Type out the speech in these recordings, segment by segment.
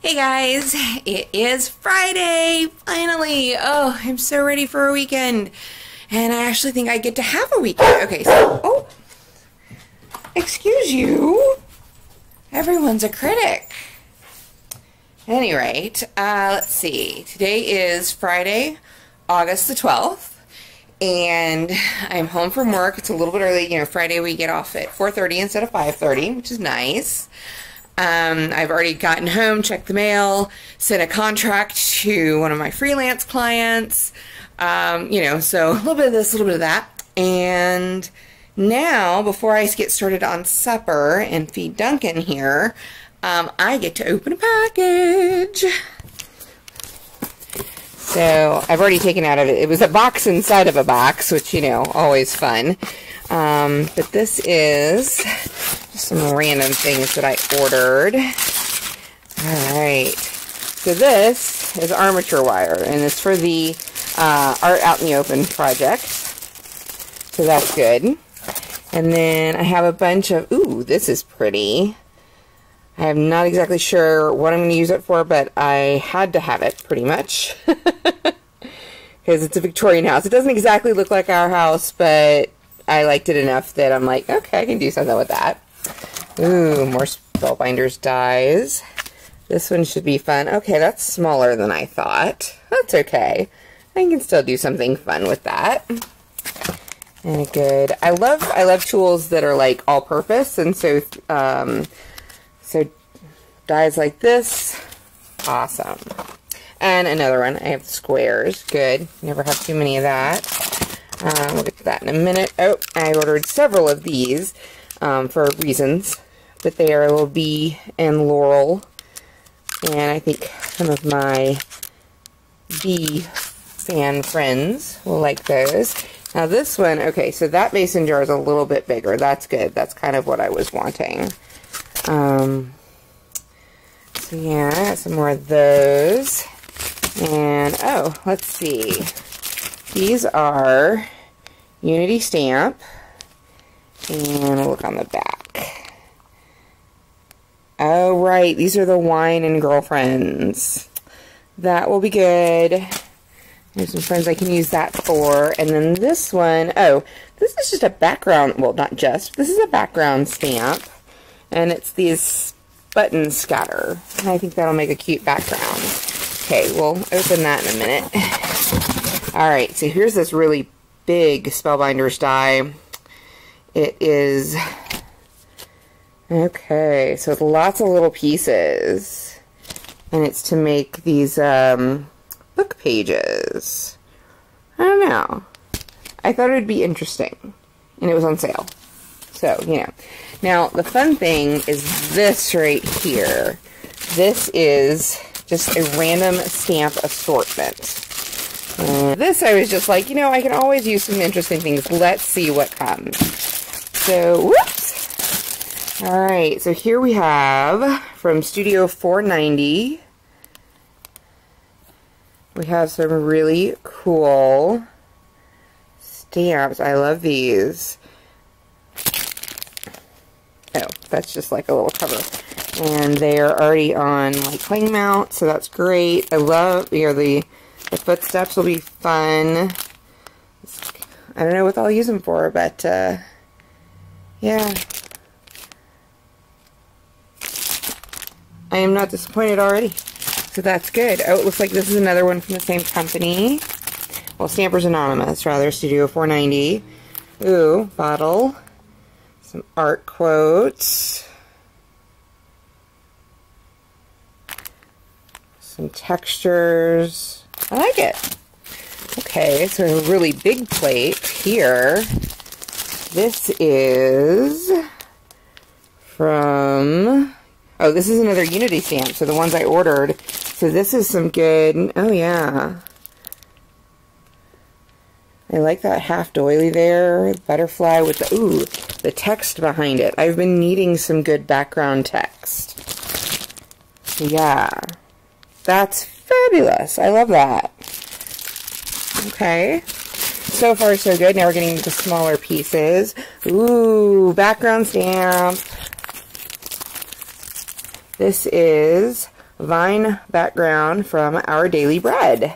Hey guys, it is Friday, finally. Oh, I'm so ready for a weekend. And I actually think I get to have a weekend. Okay, so, excuse you. Everyone's a critic. At any rate, let's see. Today is Friday, August the 12th. And I'm home from work. It's a little bit early. You know, Friday we get off at 4:30 instead of 5:30, which is nice. I've already gotten home, checked the mail, sent a contract to one of my freelance clients. You know, so a little bit of this, a little bit of that. And now, before I get started on supper and feed Duncan here, I get to open a package. So I've already taken out of it. It was a box inside of a box, which, you know, always fun. But this is just some random things that I ordered. Alright. So this is armature wire, and it's for the Art Out in the Open project. So that's good. And then I have a bunch of, ooh, this is pretty. I'm not exactly sure what I'm going to use it for, but I had to have it, pretty much. Because it's a Victorian house. It doesn't exactly look like our house, but I liked it enough that I'm like, okay, I can do something with that. Ooh, more Spellbinders dies. This one should be fun. Okay, that's smaller than I thought. That's okay. I can still do something fun with that. And good. I love tools that are like all-purpose, and so so dies like this, awesome. And another one, I have squares, good. Never have too many of that. We'll get to that in a minute. Oh, I ordered several of these for reasons, but they are a little bee and laurel, and I think some of my bee fan friends will like those. Now this one, okay, so that mason jar is a little bit bigger. That's good. That's kind of what I was wanting. So yeah, I got some more of those. And, oh, let's see. These are Unity stamp. And we'll look on the back. Oh, right. These are the wine and girlfriends. That will be good. There's some friends I can use that for. And then this one, oh, this is just a background, well, not just, this is a background stamp. And it's these button scatter. And I think that'll make a cute background. Okay, we'll open that in a minute. Alright, so here's this really big Spellbinders die. It is, okay, so it's lots of little pieces. And it's to make these book pages. I don't know. I thought it would be interesting. And it was on sale. So, you know. Now, the fun thing is this right here. This is just a random stamp assortment. And this, I was just like, you know, I can always use some interesting things. Let's see what comes. So, whoops. Alright, so here we have, from Studio 490, we have some really cool stamps. I love these. Oh, that's just like a little cover. And they are already on like cling mount, so that's great. I love, you know, the footsteps will be fun. I don't know what I'll use them for, but yeah. I am not disappointed already. So that's good. Oh, it looks like this is another one from the same company. Well, Stampers Anonymous, rather, Studio 490. Ooh, bottle. Some art quotes. Some textures. I like it. Okay, so a really big plate here. This is from, oh, this is another Unity stamp, so the ones I ordered. So this is some good, oh yeah. I like that half doily there, butterfly with the, ooh, the text behind it. I've been needing some good background text. Yeah. That's fabulous. I love that. Okay. So far, so good. Now we're getting into smaller pieces. Ooh, background stamp. This is vine background from Our Daily Bread.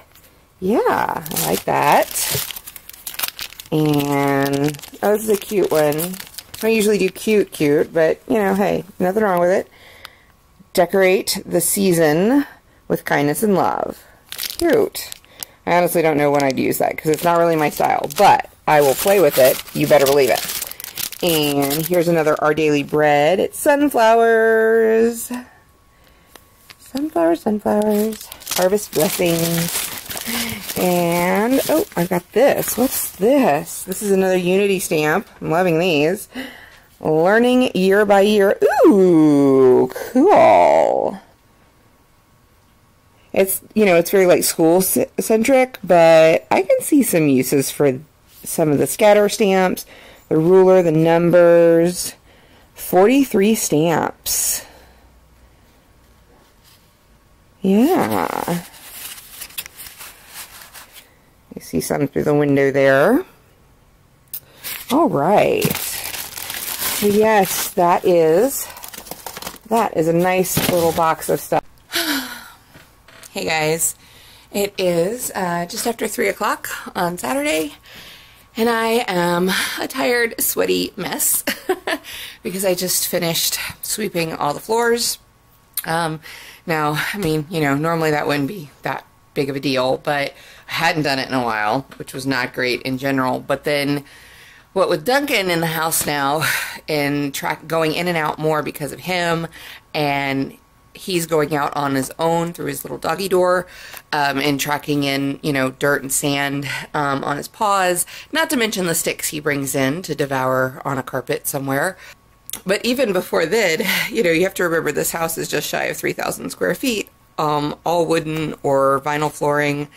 Yeah, I like that. And, oh, this is a cute one. I don't usually do cute, but, you know, hey, nothing wrong with it. Decorate the season with kindness and love. Cute. I honestly don't know when I'd use that, because it's not really my style, but I will play with it. You better believe it. And here's another Our Daily Bread. It's sunflowers. Sunflowers, sunflowers. Harvest blessings. And, oh, I've got this. What's this? This is another Unity stamp. I'm loving these. Learning year by year. Ooh, cool. It's, you know, it's very like school-centric, but I can see some uses for some of the scatter stamps, the ruler, the numbers. 43 stamps. Yeah. You see some through the window there. All right. So yes, that is a nice little box of stuff. Hey guys, it is just after 3 o'clock on Saturday, and I am a tired, sweaty mess because I just finished sweeping all the floors. Now, I mean, you know, normally that wouldn't be that big of a deal, but I hadn't done it in a while, which was not great in general. But then, what with Duncan in the house now and going in and out more because of him, and he's going out on his own through his little doggy door and tracking in, you know, dirt and sand on his paws, not to mention the sticks he brings in to devour on a carpet somewhere. But even before then, you know, you have to remember this house is just shy of 3,000 square feet, all wooden or vinyl flooring.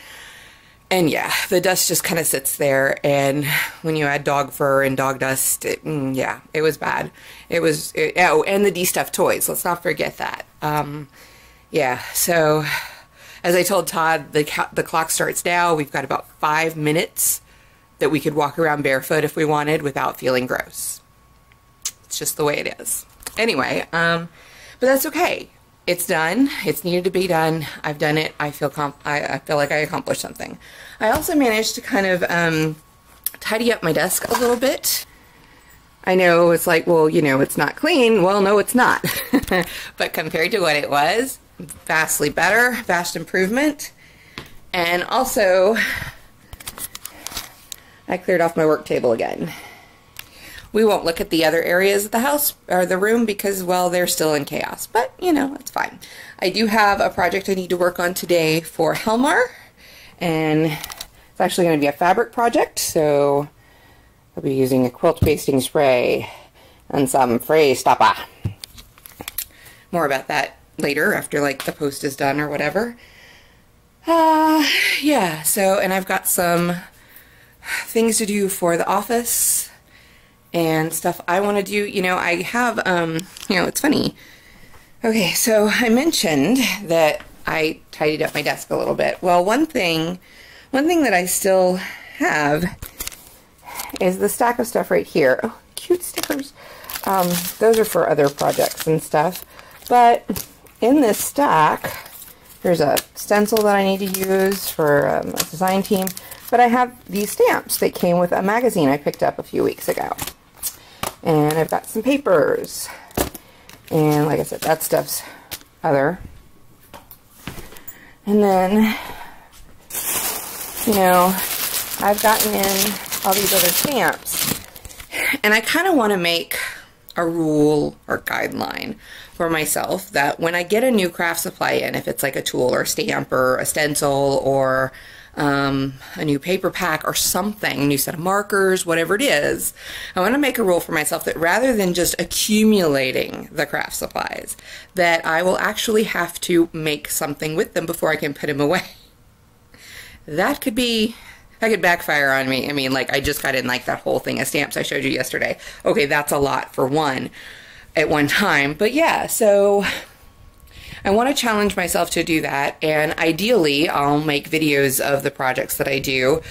And yeah, the dust just kind of sits there, and when you add dog fur and dog dust, yeah, it was bad. Oh, and the de-stuffed toys, let's not forget that. Yeah, so as I told Todd, the clock starts now. We've got about 5 minutes that we could walk around barefoot if we wanted without feeling gross. It's just the way it is. Anyway, but that's okay. It's done. It's needed to be done. I've done it. I feel like I accomplished something. I also managed to kind of tidy up my desk a little bit. I know it's like, well, you know, it's not clean. Well, no, it's not. But compared to what it was, vastly better, vast improvement. And also, I cleared off my work table again. We won't look at the other areas of the house or the room because, well, they're still in chaos, but you know, it's fine. I do have a project I need to work on today for Helmar, and it's actually going to be a fabric project, so I'll be using a quilt pasting spray and some fray stopper. More about that later after like the post is done or whatever. Yeah, so, and I've got some things to do for the office and stuff I want to do. You know, I have, you know, it's funny. Okay, so I mentioned that I tidied up my desk a little bit. Well, one thing that I still have is the stack of stuff right here. Oh, cute stickers. Those are for other projects and stuff. But in this stack, there's a stencil that I need to use for a design team. But I have these stamps that came with a magazine I picked up a few weeks ago. And I've got some papers. And like I said, that stuff's other. And then, you know, I've gotten in all these other stamps. And I kind of want to make a rule or guideline for myself that when I get a new craft supply in, if it's like a tool or a stamp or a stencil or a new paper pack or something, new set of markers, whatever it is, I want to make a rule for myself that rather than just accumulating the craft supplies, that I will actually have to make something with them before I can put them away. That could backfire on me. I mean, like, I just got in like that whole thing of stamps I showed you yesterday. Okay, that's a lot for one at one time. But yeah, so I want to challenge myself to do that, and ideally I'll make videos of the projects that I do,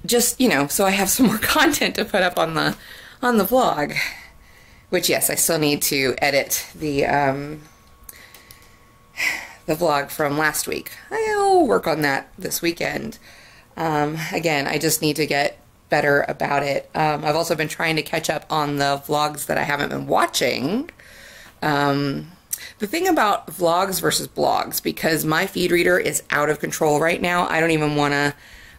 just, you know, so I have some more content to put up on the vlog, which, yes, I still need to edit the the vlog from last week. I'll work on that this weekend. Again, I just need to get better about it. I've also been trying to catch up on the vlogs that I haven't been watching. The thing about vlogs versus blogs, because my feed reader is out of control right now, I don't even want to,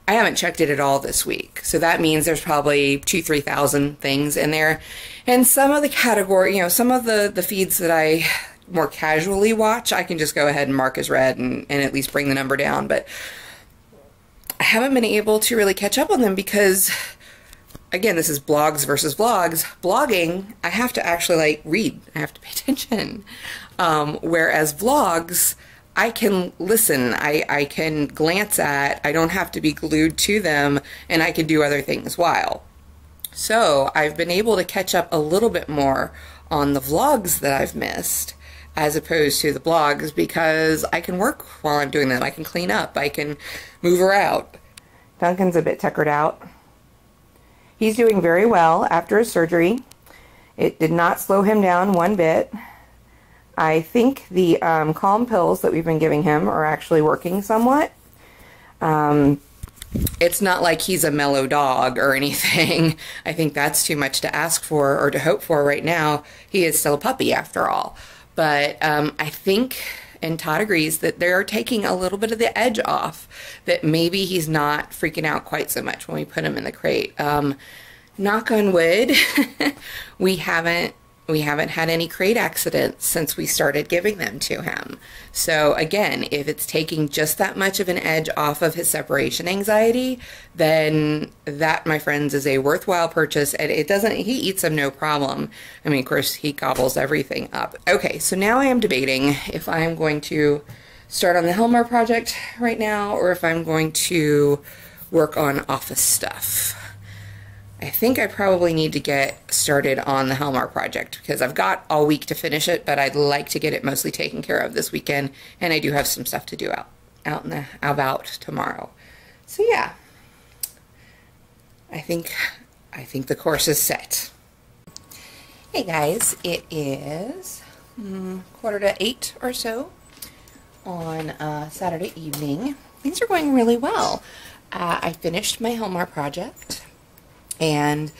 I haven't checked it at all this week. So that means there's probably 2,000-3,000 things in there. And some of the category, you know, some of the feeds that I more casually watch, I can just go ahead and mark as read and at least bring the number down. But I haven't been able to really catch up on them because, again, this is blogs versus vlogs. Blogging, I have to actually like read. I have to pay attention. Whereas vlogs, I can listen. I can glance at. I don't have to be glued to them, and I can do other things while. So I've been able to catch up a little bit more on the vlogs that I've missed as opposed to the blogs because I can work while I'm doing them. I can clean up. I can move her out. Duncan's a bit tuckered out. He's doing very well after his surgery. It did not slow him down one bit. I think the calm pills that we've been giving him are actually working somewhat. It's not like he's a mellow dog or anything. I think that's too much to ask for or to hope for right now. He is still a puppy after all. But I think, and Todd agrees, that they're taking a little bit of the edge off, that maybe he's not freaking out quite so much when we put him in the crate. Knock on wood, we haven't had any crate accidents since we started giving them to him. So again, if it's taking just that much of an edge off of his separation anxiety, then that, my friends, is a worthwhile purchase. And it doesn't, he eats them no problem. I mean, of course, he gobbles everything up. Okay, so now I am debating if I'm going to start on the Helmar project right now or if I'm going to work on office stuff. I think I probably need to get started on the Helmar project because I've got all week to finish it, but I'd like to get it mostly taken care of this weekend, and I do have some stuff to do out about tomorrow. So yeah, I think the course is set. Hey guys, it is 7:45 or so on Saturday evening. Things are going really well. I finished my Helmar project. And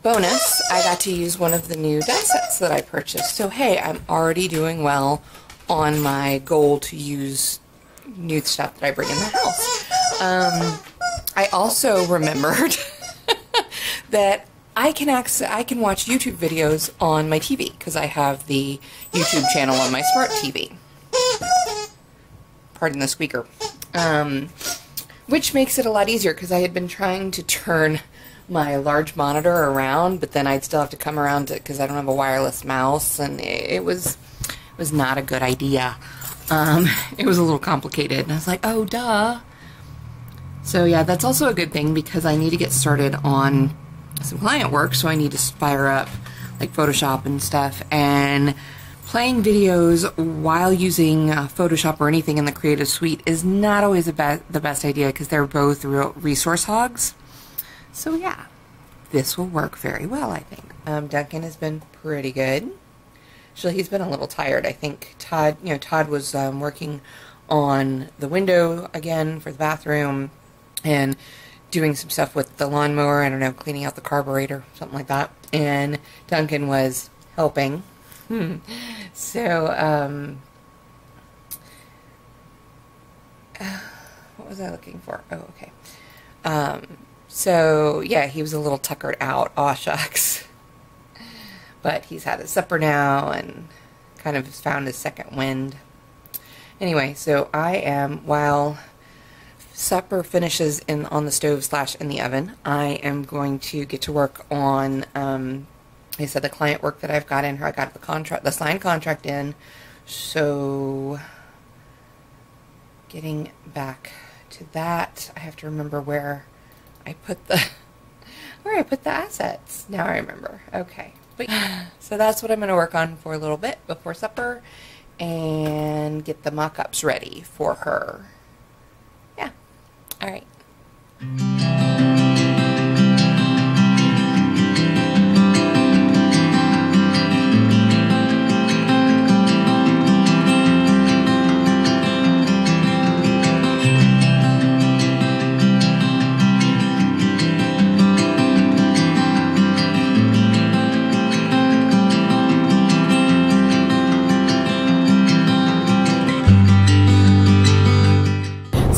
bonus, I got to use one of the new die sets that I purchased. So hey, I'm already doing well on my goal to use new stuff that I bring in the house. I also remembered that I can watch YouTube videos on my TV because I have the YouTube channel on my smart TV. Pardon the squeaker. Which makes it a lot easier because I had been trying to turn my large monitor around, but then I'd still have to come around to because I don't have a wireless mouse, and it was not a good idea. It was a little complicated, and I was like, oh duh. So yeah, that's also a good thing because I need to get started on some client work, so I need to fire up like Photoshop and stuff, and playing videos while using Photoshop or anything in the Creative Suite is not always the best idea because they're both real resource hogs. So yeah, this will work very well, I think. Duncan has been pretty good. Actually, he's been a little tired. I think Todd was working on the window again for the bathroom and doing some stuff with the lawnmower, I don't know, cleaning out the carburetor, something like that. And Duncan was helping. So, what was I looking for? Oh, okay. So, yeah, he was a little tuckered out. Aw, shucks. But he's had his supper now and kind of found his second wind. Anyway, so I am, while supper finishes on the stove / in the oven, I am going to get to work on, I said, the client work that I've got in her. I got the signed contract in. So, getting back to that, I have to remember where I put the assets. Now I remember. Okay. So that's what I'm going to work on for a little bit before supper and get the mock-ups ready for her. Yeah. All right.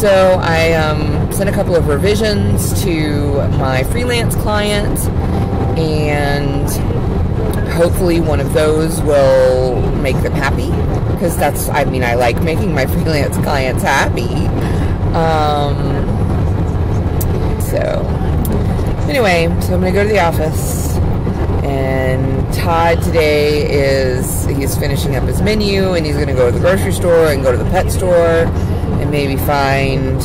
So I sent a couple of revisions to my freelance client, and hopefully one of those will make them happy, because that's, I mean, I like making my freelance clients happy. So anyway, so I'm gonna go to the office, and Todd today he's finishing up his menu, and he's gonna go to the grocery store and go to the pet store and maybe find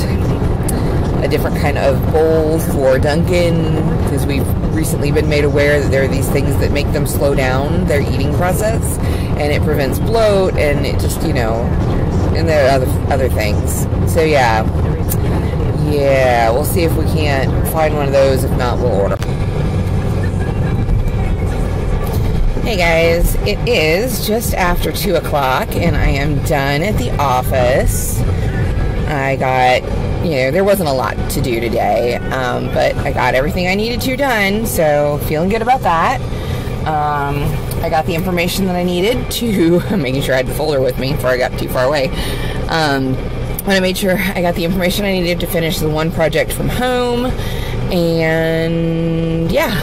a different kind of bowl for Duncan, because we've recently been made aware that there are these things that make them slow down their eating process, and it prevents bloat, and it just, you know, and there are other things. So yeah, we'll see if we can't find one of those. If not, we'll order. Hey guys, it is just after 2 o'clock, and I am done at the office. I got, you know, there wasn't a lot to do today, but I got everything I needed to done, so feeling good about that. I got the information that I needed to, making sure I had the folder with me before I got too far away. When I made sure I got the information I needed to finish the one project from home, and yeah.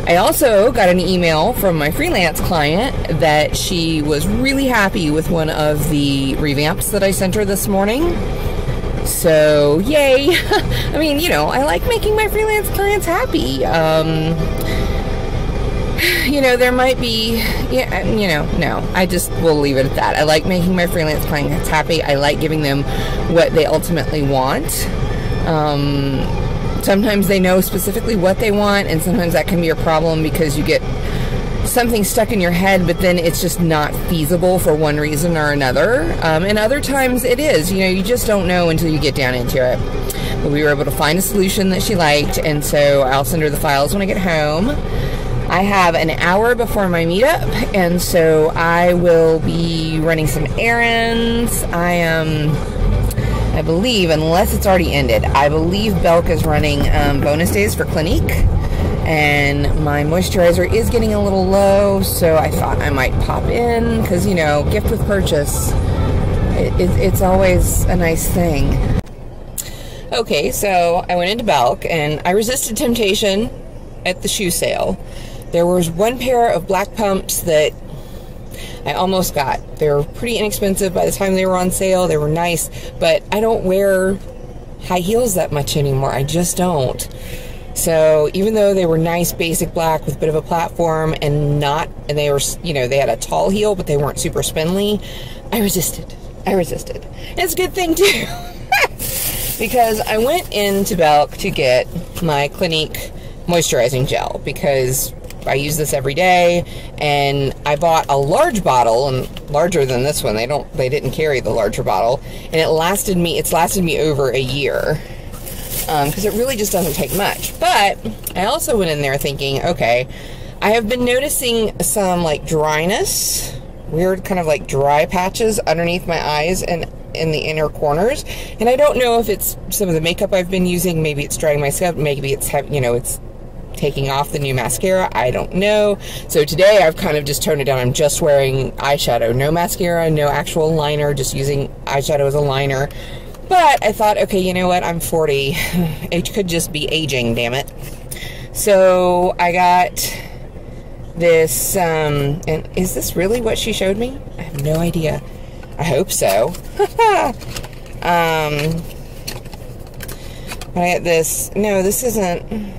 I also got an email from my freelance client that she was really happy with one of the revamps that I sent her this morning. So, yay! I mean, you know, I like making my freelance clients happy. You know, there might be, yeah, you know, no, I just will leave it at that. I like making my freelance clients happy. I like giving them what they ultimately want. Sometimes they know specifically what they want, and sometimes that can be a problem because you get something stuck in your head, but then it's just not feasible for one reason or another. And other times it is, you know, you just don't know until you get down into it. But we were able to find a solution that she liked, and so I'll send her the files when I get home. I have an hour before my meetup, and so I will be running some errands. I believe, unless it's already ended, I believe Belk is running bonus days for Clinique, and my moisturizer is getting a little low, so I thought I might pop in, because, you know, gift with purchase, it's always a nice thing. Okay, so I went into Belk, and I resisted temptation at the shoe sale. There was one pair of black pumps that I almost got. They were pretty inexpensive by the time they were on sale. They were nice, but I don't wear high heels that much anymore. I just don't. So even though they were nice basic black with a bit of a platform and they were, you know, they had a tall heel, but they weren't super spindly, I resisted. And it's a good thing too. Because I went into Belk to get my Clinique moisturizing gel, because I use this every day, and I bought a large bottle, and larger than this one. They didn't carry the larger bottle, and it's lasted me over a year, because it really just doesn't take much. But I also went in there thinking, okay, I have been noticing some like dryness, weird kind of like dry patches underneath my eyes and in the inner corners, and I don't know if it's some of the makeup I've been using. Maybe it's drying my scalp, maybe it's, you know, it's taking off the new mascara. I don't know. So today I've kind of just toned it down. I'm just wearing eyeshadow, no mascara, no actual liner, just using eyeshadow as a liner. But I thought, okay, you know what, I'm 40, it could just be aging, damn it. So I got this, and is this really what she showed me? I have no idea. I hope so. But I got this, no, this isn't,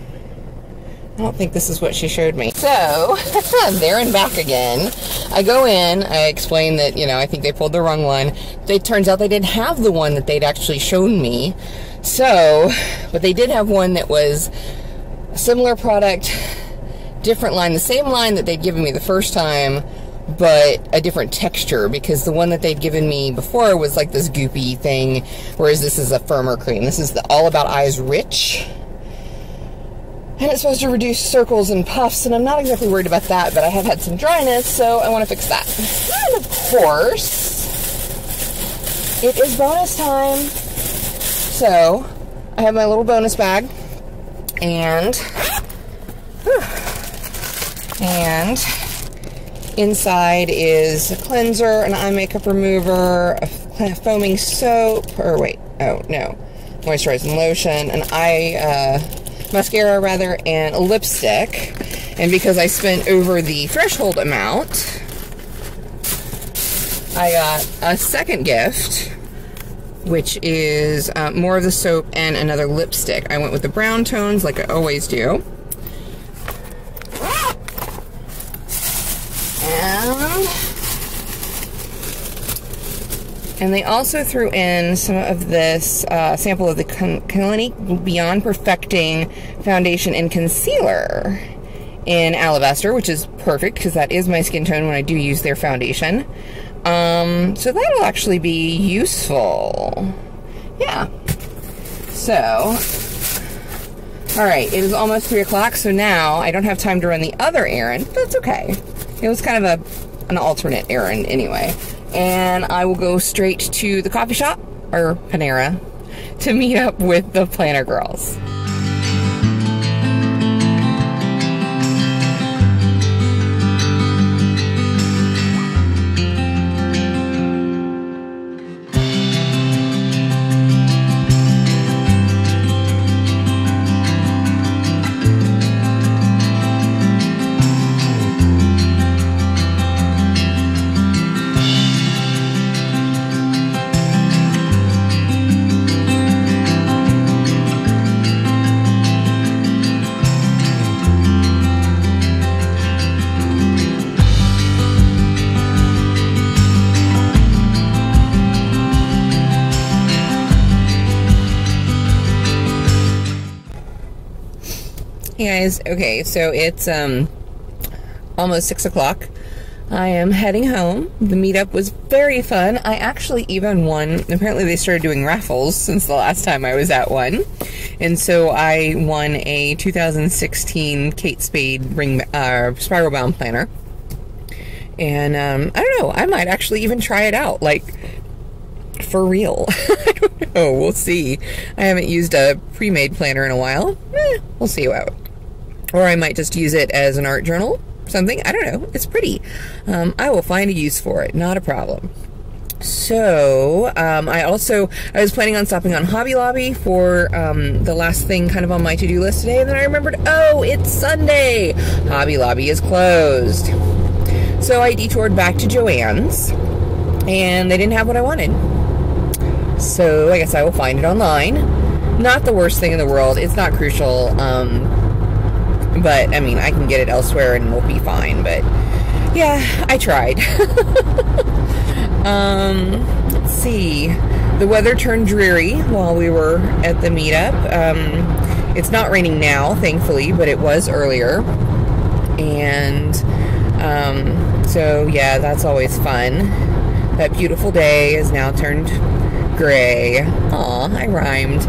I don't think this is what she showed me. So, there and back again. I go in, I explain that, you know, I think they pulled the wrong one. It turns out they didn't have the one that they'd actually shown me. So, but they did have one that was a similar product, different line, the same line that they'd given me the first time, but a different texture, because the one that they'd given me before was like this goopy thing, whereas this is a firmer cream. This is the All About Eyes Rich. And it's supposed to reduce circles and puffs, and I'm not exactly worried about that, but I have had some dryness, so I want to fix that. And of course, it is bonus time. So, I have my little bonus bag, and inside is a cleanser, an eye makeup remover, a foaming soap, or wait, oh, no, moisturizing lotion, an mascara rather, and a lipstick. And because I spent over the threshold amount, I got a second gift, which is more of the soap and another lipstick. I went with the brown tones like I always do. And they also threw in some of this sample of the Clinique Beyond Perfecting Foundation and Concealer in Alabaster, which is perfect because that is my skin tone when I do use their foundation. So that'll actually be useful. Yeah. So, alright, it is almost 3 o'clock, so now I don't have time to run the other errand, but that's okay. It was kind of an alternate errand anyway. And I will go straight to the coffee shop, or Panera, to meet up with the Planner girls. Hey guys, okay, so it's almost 6 o'clock. I am heading home. The meetup was very fun. I actually even won, apparently they started doing raffles since the last time I was at one. And so I won a 2016 Kate Spade Spiral Bound Planner. And I don't know, I might actually even try it out, like, for real. I don't know, we'll see. I haven't used a pre-made planner in a while. We'll see what. Or I might just use it as an art journal, something. I don't know. It's pretty. I will find a use for it. Not a problem. So, I was planning on stopping on Hobby Lobby for the last thing kind of on my to-do list today, and then I remembered, oh, it's Sunday! Hobby Lobby is closed. So I detoured back to Joann's, and they didn't have what I wanted. So I guess I will find it online. Not the worst thing in the world. It's not crucial, but, I mean, I can get it elsewhere and we'll be fine, but, yeah, I tried. Let's see. The weather turned dreary while we were at the meetup. It's not raining now, thankfully, but it was earlier. And, so, yeah, that's always fun. That beautiful day is now turned gray. Aw, I rhymed.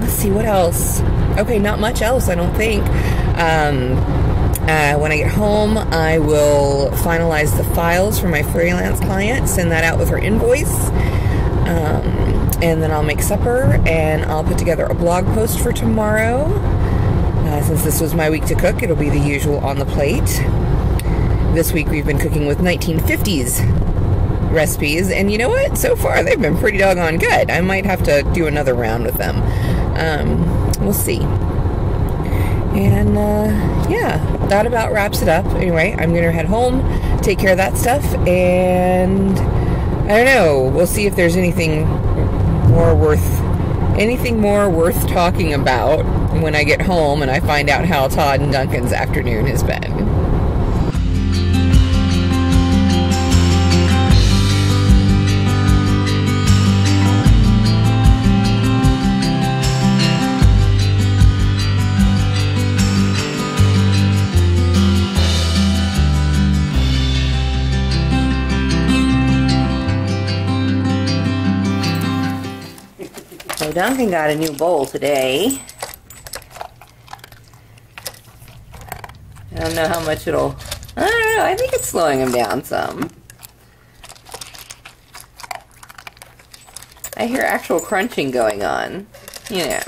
Let's see, what else? Okay, not much else, I don't think. When I get home, I will finalize the files for my freelance client, send that out with her invoice, and then I'll make supper, and I'll put together a blog post for tomorrow. Since this was my week to cook, it'll be the usual on the plate. This week we've been cooking with 1950s recipes, and you know what? So far they've been pretty doggone good. I might have to do another round with them. We'll see. And yeah, that about wraps it up. Anyway, I'm gonna head home, take care of that stuff, and I don't know, we'll see if there's anything more worth talking about when I get home and I find out how Todd and Duncan's afternoon has been. So Duncan got a new bowl today. I don't know how much I don't know, I think it's slowing him down some. I hear actual crunching going on, you know.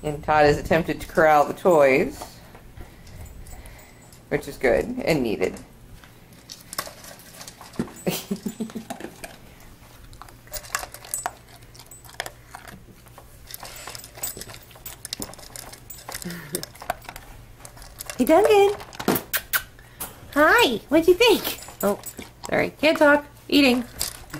and Todd has attempted to corral the toys. which is good and needed. Hey, Duncan. Hi. What'd you think? Oh, sorry. Can't talk. Eating.